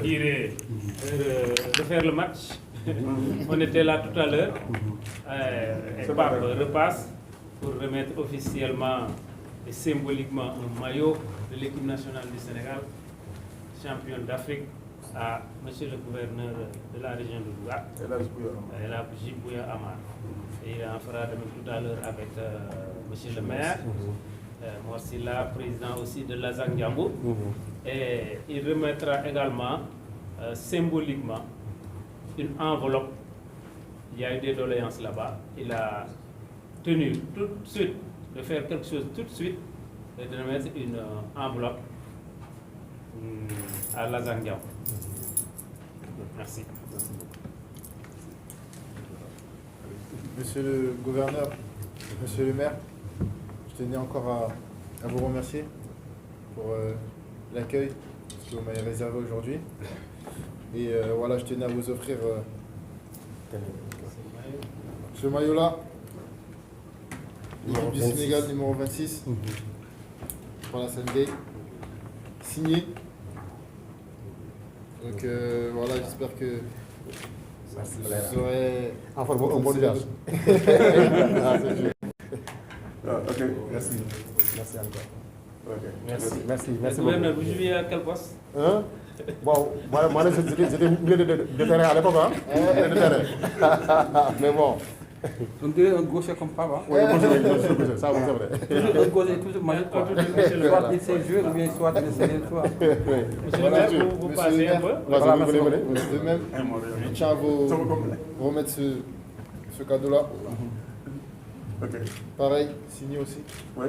dirais, de faire le match. On était là tout à l'heure. Et Pape repasse pour remettre officiellement et symboliquement un maillot de l'équipe nationale du Sénégal, championne d'Afrique, à monsieur le gouverneur de la région de Louga, El Hadji Bouya Amar. Et il en fera de même tout à l'heure avec monsieur le maire, moi aussi là, président aussi de l'Azang Diambo. Et il remettra également symboliquement une enveloppe. Il y a eu des doléances là-bas. Il a tenu tout de suite de faire quelque chose tout de suite et de mettre une enveloppe à l'Azang Diambo. Merci. Monsieur le gouverneur, monsieur le maire, je tenais encore à vous remercier pour l'accueil que vous m'avez réservé aujourd'hui. Et voilà, je tenais à vous offrir ce maillot-là, l'équipe du Sénégal numéro 26, pour la Sunday, signé. Donc voilà, j'espère que vous aurez en forme un bon usage. Ok, merci. Merci encore. Okay. Merci beaucoup. Gouverneur, vous jouiez à quel poste? Bon, moi j'étais milieu de terrain à l'époque, hein. De terrain. Mais bon. On dirait un gaucher comme Papa. Oui, gaucher, ça c'est vrai. Un gaucher toujours magique quoi. Soit il sait jouer ou bien soit il sait rien faire. Monsieur le maire, vous passez un peu. De même, je tiens à vous remettre ce cadeau-là. Ok. Pareil, signé aussi. Oui.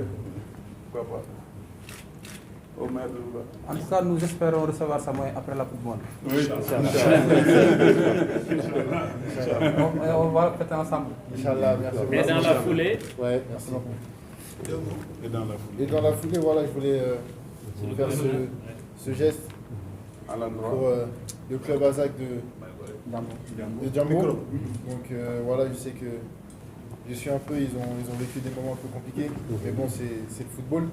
Pourquoi pas. Au maire de Louga. En tout cas, nous espérons recevoir ça après la Coupe du Monde. Oui, Inch'Allah. On va fêter ensemble. Inch'Allah, merci beaucoup. Et dans la foulée, ouais, merci beaucoup. Et dans la foulée, voilà, je voulais faire ce geste à l'endroit pour le club Azak de Djambo. Donc voilà, je sais que je suis un peu, ils ont vécu des moments un peu compliqués, mais bon, c'est le football.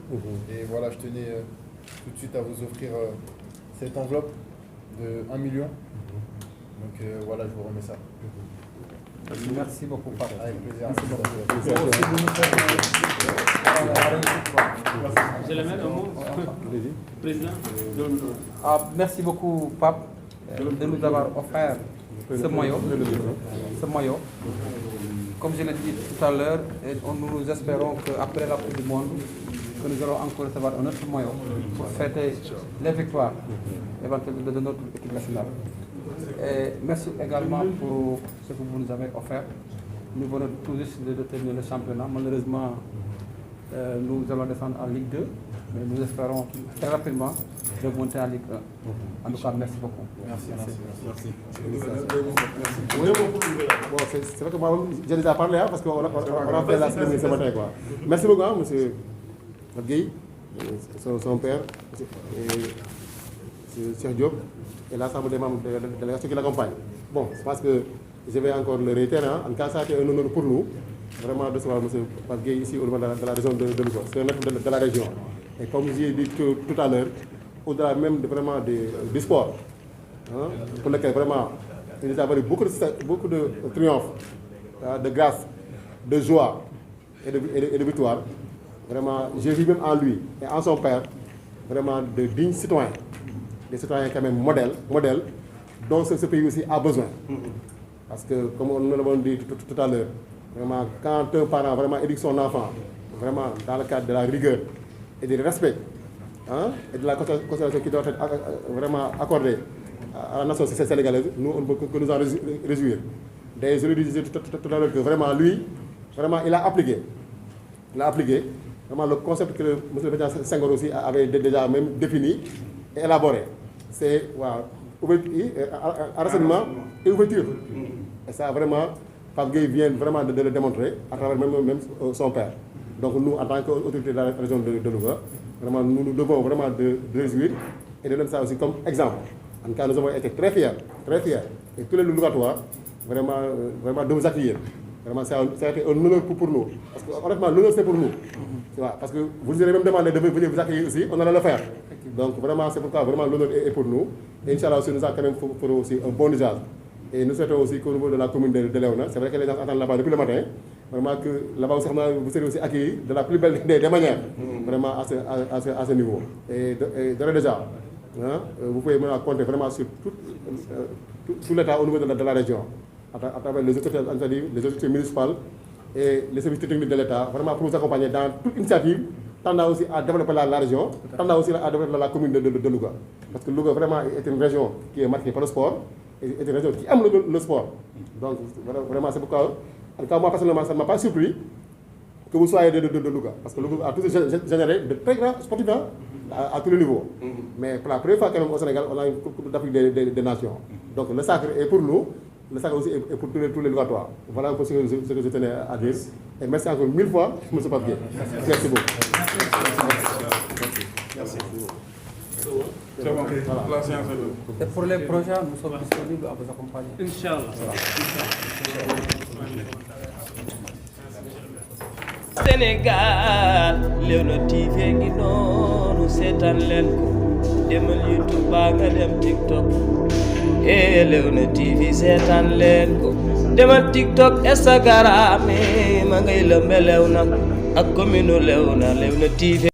Et voilà, je tenais tout de suite à vous offrir cette enveloppe de 1 million. Donc voilà, je vous remets ça. Merci beaucoup, Papa. Avec plaisir. monsieur le maire, un mot? Président. Merci beaucoup, Pape, de nous avoir offert ce maillot. Comme je l'ai dit tout à l'heure, nous espérons qu'après la Coupe du Monde, que nous allons encore recevoir un autre maillot pour fêter les victoires éventuellement de notre équipe nationale. Et merci également pour ce que vous nous avez offert. Nous venons tout juste de terminer le championnat. Malheureusement, nous allons descendre en Ligue 2, mais nous espérons très rapidement remonter en Ligue 1. En tout cas, merci beaucoup. Merci. Oui, bon, c'est vrai que moi, j'ai déjà parlé, hein, parce qu'on a fait la semaine ce matin. Quoi. Merci beaucoup, hein, monsieur Guy, son père, et Cheikh Diop, et l'ensemble des membres de la délégation qui l'accompagnent. Bon, je pense que je vais encore le réitérer. Hein. En tout cas, ça a été un honneur pour nous, vraiment, de recevoir monsieur Guy ici au niveau de la région de Louga. C'est un maître de la région. Et comme j'ai dit tout à l'heure, au-delà même vraiment du sport, hein, pour lequel vraiment il nous a valu beaucoup de triomphes, de grâce, de joie et de victoire. Vraiment, j'ai vu même en lui et en son père vraiment de dignes citoyens, des citoyens quand même modèles dont ce pays aussi a besoin. Parce que, comme nous l'avons dit tout à l'heure, vraiment, quand un parent vraiment éduque son enfant, vraiment dans le cadre de la rigueur et du respect, hein, et de la considération qui doit être vraiment accordée à la nation sénégalaise, nous, on ne peut que nous en réjouir. D'ailleurs, je lui disais tout à l'heure que vraiment, lui, vraiment, il a appliqué vraiment le concept que M. le président Senghor aussi avait déjà même défini et élaboré. C'est enracinement et ouverture. Et ça, vraiment, Pape Gueye vient vraiment de le démontrer à travers même son père. Donc nous, en tant qu'autorité de la région de Louga, vraiment, nous devons vraiment de réjouir et de donner ça aussi comme exemple. En tout cas, nous avons été très fiers. Et tous les Lougatois, vraiment de vous accueillir. Vraiment, ça a été un honneur pour nous. Parce que honnêtement, l'honneur c'est pour nous. Parce que vous nous avez même demandé de venir vous accueillir aussi, on allait le faire. Donc vraiment, c'est pourquoi vraiment l'honneur est pour nous. Et Inch'Allah aussi, nous avons quand même fait aussi un bon usage. Et nous souhaitons aussi qu'au niveau de la commune de Léona, c'est vrai que les gens attendent là-bas depuis le matin, vraiment que là-bas vous serez aussi accueillis de la plus belle des manières, vraiment à ce niveau. Et déjà, hein, vous pouvez maintenant compter vraiment sur tout l'État au niveau de la région, à travers les autorités administratives, les autorités municipales et les services techniques de l'État, vraiment pour vous accompagner dans toute initiative tendant aussi à développer la région, tendant aussi à développer la commune de Louga. Parce que Louga vraiment est une région qui est marquée par le sport, et est une région qui aime le sport. Donc vraiment c'est pourquoi, en tout cas moi personnellement ça ne m'a pas surpris que vous soyez de Louga. Parce que Louga a toujours généré de très grands sportifs à tous les niveaux. Mais pour la première fois quand même au Sénégal, on a une Coupe d'Afrique des Nations. Donc le sacre est pour nous, le sacre aussi est pour tous les Lougatois. Voilà un peu ce que je tenais à dire. Et merci encore 1000 fois, M. Papier. Merci beaucoup. Merci. C'est bon, la séance est levée. Et pour les projets, nous sommes disponibles à vous accompagner. Inch'Allah. Sénégal Léona TV ngi noonu seetaan leen ko demal YouTube ba nga dem TikTok Léona TV seetaan leen ko demal TikTok Instagram ma ngay lëmbe Léona ak commune Léona TV